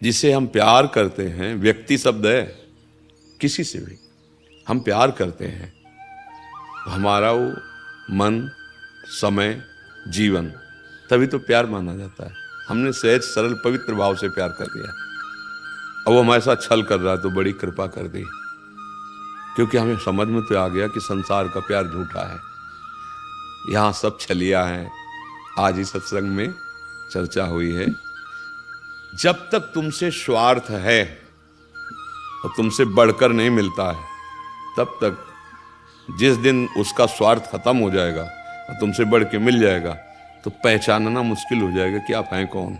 जिसे हम प्यार करते हैं, व्यक्ति शब्द है, किसी से भी हम प्यार करते हैं, हमारा वो मन, समय, जीवन, तभी तो प्यार माना जाता है। हमने सहज सरल पवित्र भाव से प्यार कर दिया, अब वो हमारे साथ छल कर रहा है तो बड़ी कृपा कर दी, क्योंकि हमें समझ में तो आ गया कि संसार का प्यार झूठा है, यहाँ सब छलिया है। आज इस सत्संग में चर्चा हुई है, जब तक तुमसे स्वार्थ है और तुमसे बढ़कर नहीं मिलता है, तब तक जिस दिन उसका स्वार्थ खत्म हो जाएगा और तुमसे बढ़ के मिल जाएगा तो पहचानना मुश्किल हो जाएगा कि आप हैं कौन।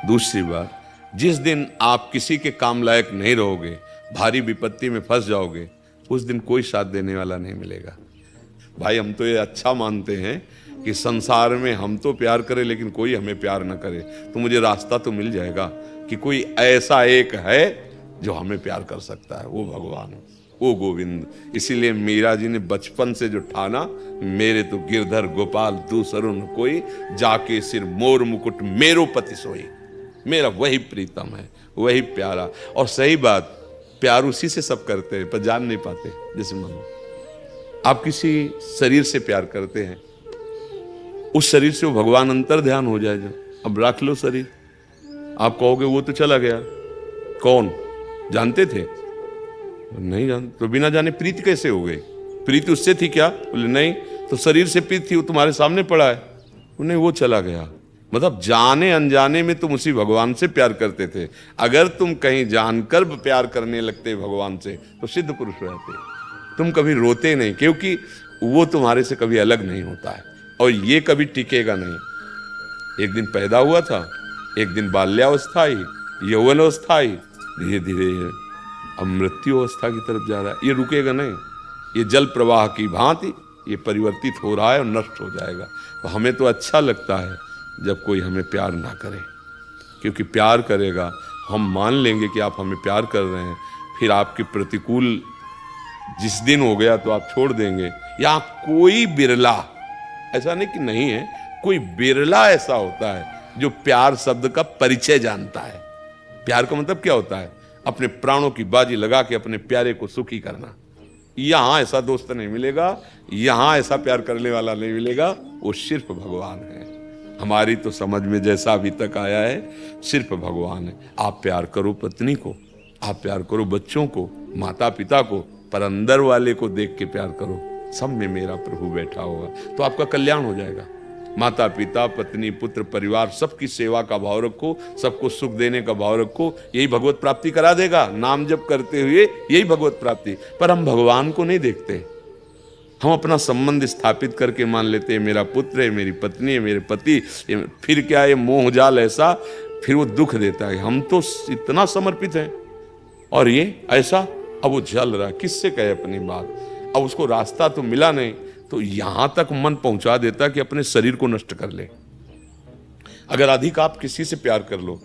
दूसरी बात, जिस दिन आप किसी के काम लायक नहीं रहोगे, भारी विपत्ति में फंस जाओगे, उस दिन कोई साथ देने वाला नहीं मिलेगा। भाई हम तो ये अच्छा मानते हैं कि संसार में हम तो प्यार करें लेकिन कोई हमें प्यार न करे, तो मुझे रास्ता तो मिल जाएगा कि कोई ऐसा एक है जो हमें प्यार कर सकता है, वो भगवान, वो गोविंद। इसीलिए मीरा जी ने बचपन से जो ठाना, मेरे तो गिरधर गोपाल दूसरों न कोई, जाके सिर मोर मुकुट मेरो पति सोई। मेरा वही प्रीतम है, वही प्यारा। और सही बात, प्यार उसी से सब करते हैं पर जान नहीं पाते। जैसे मानो आप किसी शरीर से प्यार करते हैं, उस शरीर से वो भगवान अंतर ध्यान हो जाए, जो अब रख लो शरीर, आप कहोगे वो तो चला गया, कौन जानते थे? नहीं जानते, तो बिना जाने प्रीति कैसे हो गई? प्रीति उससे थी क्या? बोले नहीं, तो शरीर से प्रीति थी, वो तुम्हारे सामने पड़ा है। नहीं, वो चला गया। मतलब जाने अनजाने में तुम उसी भगवान से प्यार करते थे। अगर तुम कहीं जानकर प्यार करने लगते भगवान से तो सिद्ध पुरुष रहते, तुम कभी रोते नहीं, क्योंकि वो तुम्हारे से कभी अलग नहीं होता है और ये कभी टिकेगा नहीं। एक दिन पैदा हुआ था, एक दिन बाल्यावस्था आई, यौवनावस्था आई, धीरे धीरे अब मृत्यु अवस्था की तरफ जा रहा है। ये रुकेगा नहीं, ये जल प्रवाह की भांति ये परिवर्तित हो रहा है और नष्ट हो जाएगा। तो हमें तो अच्छा लगता है जब कोई हमें प्यार ना करे, क्योंकि प्यार करेगा, हम मान लेंगे कि आप हमें प्यार कर रहे हैं, फिर आपके प्रतिकूल जिस दिन हो गया तो आप छोड़ देंगे। या कोई बिरला, ऐसा नहीं कि नहीं है, कोई बिरला ऐसा होता है जो प्यार शब्द का परिचय जानता है। प्यार का मतलब क्या होता है? अपने प्राणों की बाजी लगा के अपने प्यारे को सुखी करना। यहां ऐसा दोस्त नहीं मिलेगा, यहां ऐसा प्यार करने वाला नहीं मिलेगा, वो सिर्फ भगवान है। हमारी तो समझ में जैसा अभी तक आया है, सिर्फ भगवान है। आप प्यार करो पत्नी को, आप प्यार करो बच्चों को, माता पिता को, पर अंदर वाले को देख के प्यार करो, सब में मेरा प्रभु बैठा होगा, तो आपका कल्याण हो जाएगा। माता पिता, पत्नी, पुत्र, परिवार, सबकी सेवा का भाव रखो, सबको सुख देने का भाव रखो, यही भगवत प्राप्ति करा देगा। नाम जप करते हुए यही भगवत प्राप्ति। पर हम भगवान को नहीं देखते, हम अपना संबंध स्थापित करके मान लेते हैं मेरा पुत्र है, मेरी पत्नी है, मेरे पति। फिर क्या ये मोह जाल ऐसा, फिर वो दुख देता है। हम तो इतना समर्पित हैं और ये ऐसा, अब वो जल रहा है, किससे कहे अपनी बात? अब उसको रास्ता तो मिला नहीं, तो यहां तक मन पहुंचा देता कि अपने शरीर को नष्ट कर ले। अगर अधिक आप किसी से प्यार कर लो,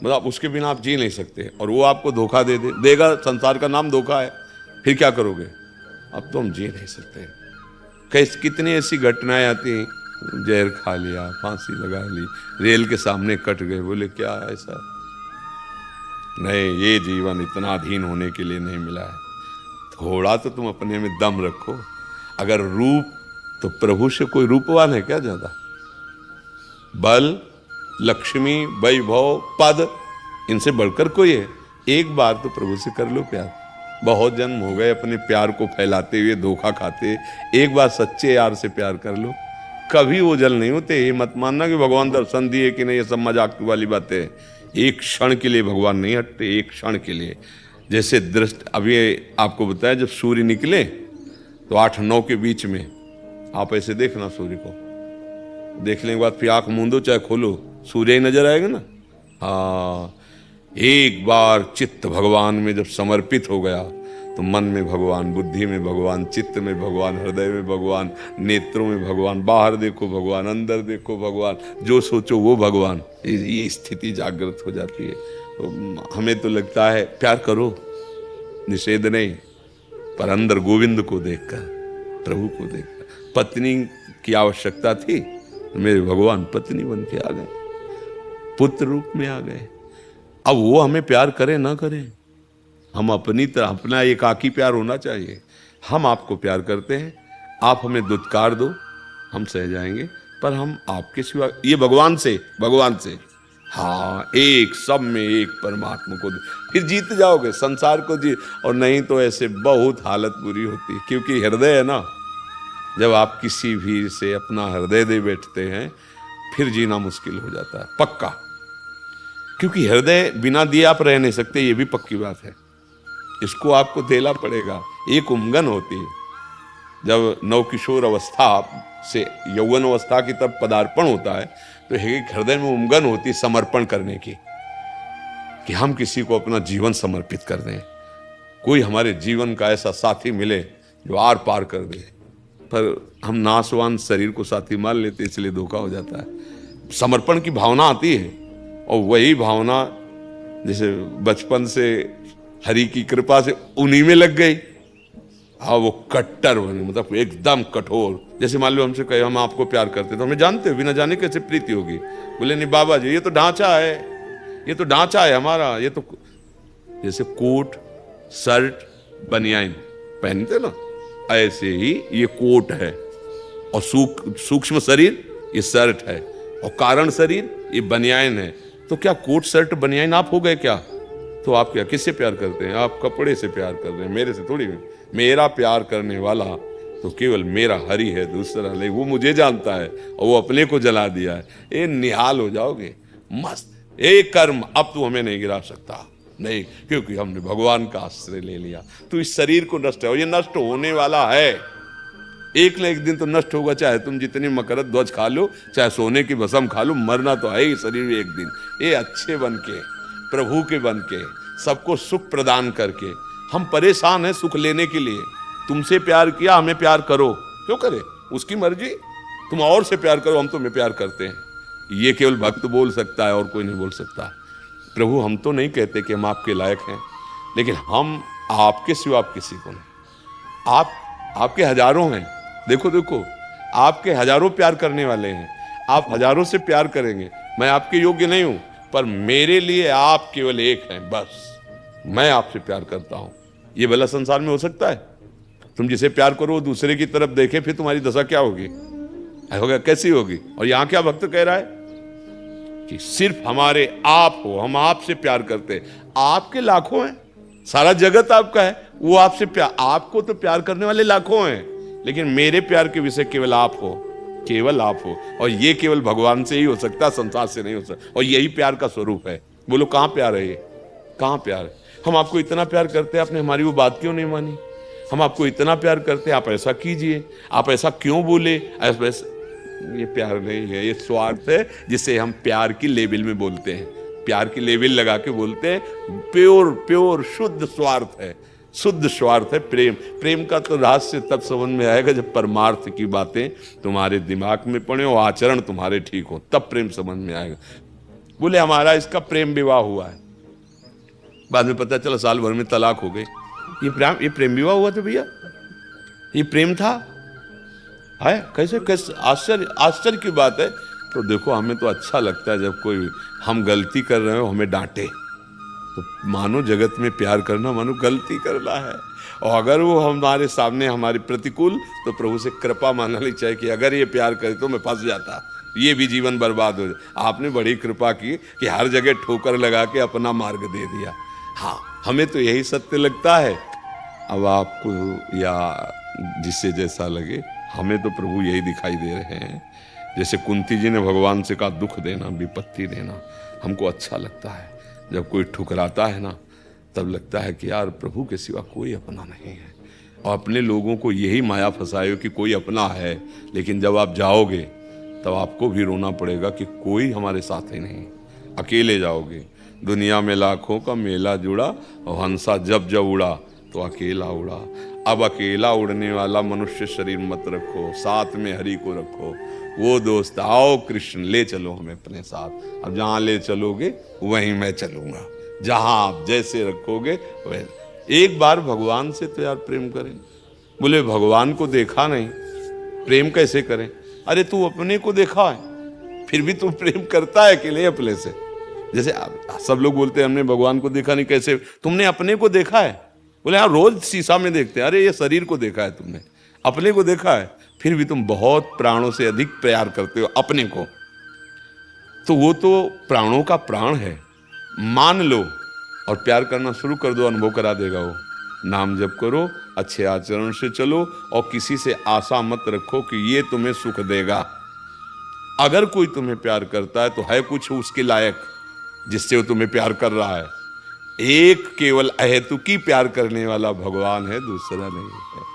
मतलब उसके बिना आप जी नहीं सकते, और वो आपको धोखा देगा, संसार का नाम धोखा है, फिर क्या करोगे? अब तो हम जी नहीं सकते। कैसे कितनी ऐसी घटनाएं आती हैं, जहर खा लिया, फांसी लगा ली, रेल के सामने कट गए, बोले क्या ऐसा? नहीं, ये जीवन इतना अधीन होने के लिए नहीं मिला है। थोड़ा तो तुम अपने में दम रखो। अगर रूप, तो प्रभु से कोई रूपवान है क्या ज्यादा? बल, लक्ष्मी, वैभव, पद, इनसे बढ़कर कोई है? एक बार तो प्रभु से कर लो प्यार। बहुत जन्म हो गए अपने प्यार को फैलाते हुए, धोखा खाते। एक बार सच्चे यार से प्यार कर लो, कभी वो जल नहीं होते। ये मत मानना कि भगवान दर्शन दिए कि नहीं, ये सब मजाक वाली बातें है। एक क्षण के लिए भगवान नहीं हटते, एक क्षण के लिए। जैसे दृष्टि, अभी आपको बताया, जब सूर्य निकले तो 8-9 के बीच में आप ऐसे देखना सूर्य को, देखने के बाद फिर आंख मूंदो चाहे खोलो, सूर्य ही नजर आएगा ना। हाँ, एक बार चित्त भगवान में जब समर्पित हो गया तो मन में भगवान, बुद्धि में भगवान, चित्त में भगवान, हृदय में भगवान, नेत्रों में भगवान, बाहर देखो भगवान, अंदर देखो भगवान, जो सोचो वो भगवान। ये स्थिति जागृत हो जाती है। तो हमें तो लगता है प्यार करो, निषेध नहीं, पर अंदर गोविंद को देखकर, प्रभु को देखकर। पत्नी की आवश्यकता थी, मेरे भगवान पत्नी बन के आ गए, पुत्र रूप में आ गए। अब वो हमें प्यार करें ना करें, हम अपनी तरह, अपना एकाकी प्यार होना चाहिए। हम आपको प्यार करते हैं, आप हमें दुत्कार दो, हम सह जाएंगे, पर हम आपके सिवा, ये भगवान से हाँ, एक सब में एक परमात्मा को फिर जीत जाओगे संसार को जी। और नहीं तो ऐसे बहुत हालत बुरी होती है, क्योंकि हृदय है ना, जब आप किसी भी से अपना हृदय दे बैठते हैं फिर जीना मुश्किल हो जाता है, पक्का। क्योंकि हृदय बिना दिए आप रह नहीं सकते, ये भी पक्की बात है, इसको आपको देना पड़ेगा। एक उमंगन होती है, जब नवकिशोर अवस्था से यौवन अवस्था की तरफ पदार्पण होता है, तो एक हृदय में उमंगन होती है समर्पण करने की, कि हम किसी को अपना जीवन समर्पित कर दें, कोई हमारे जीवन का ऐसा साथी मिले जो आर पार कर दे। पर हम नाशवान शरीर को साथी मान लेते, इसलिए धोखा हो जाता है। समर्पण की भावना आती है, और वही भावना जैसे बचपन से हरि की कृपा से उन्हीं में लग गई। हाँ, वो कट्टर बने, मतलब एकदम कठोर। जैसे मान लो हमसे कहे हम आपको प्यार करते, तो हमें जानते हो, बिना जाने कैसे प्रीति होगी। बोले नहीं बाबा जी, ये तो ढांचा है, ये तो ढांचा है हमारा, ये तो जैसे कोट शर्ट बनियान पहनते ना, ऐसे ही ये कोट है, और सूक्ष्म शरीर ये शर्ट है, और कारण शरीर ये बनियान है। तो क्या कोट शर्ट बनियान आप हो गए क्या? तो आप क्या किससे प्यार करते हैं? आप कपड़े से प्यार कर रहे हैं, मेरे से थोड़ी। मेरा प्यार करने वाला तो केवल मेरा हरि है, दूसरा नहीं। वो मुझे जानता है और वो अपने को जला दिया है। ये निहाल हो जाओगे, मस्त। एक कर्म अब तू हमें नहीं गिरा सकता, नहीं, क्योंकि हमने भगवान का आश्रय ले लिया। तो इस शरीर को नष्ट है, और ये नष्ट होने वाला है, एक न एक दिन तो नष्ट होगा। चाहे तुम जितनी मकरत ध्वज खा लो, चाहे सोने की भस्म खा लो, मरना तो है ही शरीर में एक दिन। ये अच्छे बन के, प्रभु के बन के, सबको सुख प्रदान करके, हम परेशान हैं सुख लेने के लिए। तुमसे प्यार किया, हमें प्यार करो, क्यों करे, उसकी मर्जी। तुम और से प्यार करो, हम तुम्हें प्यार करते हैं। ये केवल भक्त बोल सकता है, और कोई नहीं बोल सकता। प्रभु, हम तो नहीं कहते कि हम आपके लायक हैं, लेकिन हम आपके सिवा आप किसी को नहीं। आपके हजारों हैं, देखो देखो, आपके हजारों प्यार करने वाले हैं, आप हजारों से प्यार करेंगे। मैं आपके योग्य नहीं हूं, पर मेरे लिए आप केवल एक हैं, बस। मैं आपसे प्यार करता हूं। ये भला संसार में हो सकता है? तुम जिसे प्यार करो वो दूसरे की तरफ देखे, फिर तुम्हारी दशा क्या होगी, होगा कैसी होगी? और यहां क्या भक्त कह रहा है कि सिर्फ हमारे आप हो, हम आपसे प्यार करते हैं। आपके लाखों हैं, सारा जगत आपका है, वो आपसे प्यार, आपको तो प्यार करने वाले लाखों हैं, लेकिन मेरे प्यार के विषय केवल आप हो, केवल आप हो। और ये केवल भगवान से ही हो सकता, संसार से नहीं हो सकता। और यही प्यार का स्वरूप है। बोलो कहां प्यार है? ये कहां प्यार है? हम आपको इतना प्यार करते हैं, आपने हमारी वो बात क्यों नहीं मानी? हम आपको इतना प्यार करते हैं, आप ऐसा कीजिए, आप ऐसा क्यों बोले? ऐसा ये प्यार नहीं है, ये स्वार्थ है, जिसे हम प्यार की लेवल में बोलते हैं। प्यार की लेवल लगा के बोलते हैं। प्योर शुद्ध स्वार्थ है, शुद्ध स्वार्थ है प्रेम। प्रेम का तो रहस्य तब समझ में आएगा जब परमार्थ की बातें तुम्हारे दिमाग में पड़े और आचरण तुम्हारे ठीक हो, तब प्रेम समझ में आएगा। बोले हमारा इसका प्रेम विवाह हुआ है, बाद में पता चला साल भर में तलाक हो गई। ये प्रेम विवाह हुआ था भैया? ये प्रेम था? है कैसे कैसे? आश्चर्य की बात है। तो देखो, हमें तो अच्छा लगता है जब कोई हम गलती कर रहे हो हमें डांटे, तो मानो जगत में प्यार करना मानो गलती करना है। और अगर वो हमारे सामने हमारे प्रतिकूल, तो प्रभु से कृपा मांगनी चाहिए कि अगर ये प्यार करे तो मैं फंस जाता, ये भी जीवन बर्बाद हो जाए। आपने बड़ी कृपा की कि हर जगह ठोकर लगा के अपना मार्ग दे दिया। हाँ, हमें तो यही सत्य लगता है। अब आपको या जिससे जैसा लगे, हमें तो प्रभु यही दिखाई दे रहे हैं। जैसे कुंती जी ने भगवान से कहा, दुख देना, विपत्ति देना हमको अच्छा लगता है। जब कोई ठुकराता है ना, तब लगता है कि यार प्रभु के सिवा कोई अपना नहीं है। और अपने लोगों को यही माया फंसाए कि कोई अपना है, लेकिन जब आप जाओगे तब आपको भी रोना पड़ेगा कि कोई हमारे साथ ही नहीं, अकेले जाओगे। दुनिया में लाखों का मेला जुड़ा, और हंसा जब जब उड़ा तो अकेला उड़ा। अब अकेला उड़ने वाला मनुष्य शरीर मत रखो, साथ में हरि को रखो। वो दोस्त, आओ कृष्ण ले चलो हमें अपने साथ। अब जहाँ ले चलोगे वहीं मैं चलूँगा, जहाँ आप जैसे रखोगे वैसे। एक बार भगवान से तो यार प्रेम करें। बोले भगवान को देखा नहीं, प्रेम कैसे करें? अरे तू अपने को देखा है, फिर भी तू प्रेम करता है कि नहीं अपने से? जैसे सब लोग बोलते हैं हमने भगवान को देखा नहीं, कैसे तुमने अपने को देखा है? बोले हाँ, रोज शीशा में देखते हैं। अरे ये शरीर को देखा है तुमने, अपने को देखा है? फिर भी तुम बहुत प्राणों से अधिक प्यार करते हो अपने को, तो वो तो प्राणों का प्राण है। मान लो और प्यार करना शुरू कर दो, अनुभव करा देगा वो। नाम जप करो, अच्छे आचरण से चलो और किसी से आशा मत रखो कि ये तुम्हें सुख देगा। अगर कोई तुम्हें प्यार करता है तो है कुछ उसके लायक जिससे वो तुम्हें प्यार कर रहा है। एक केवल अहेतुकी प्यार करने वाला भगवान है, दूसरा नहीं है।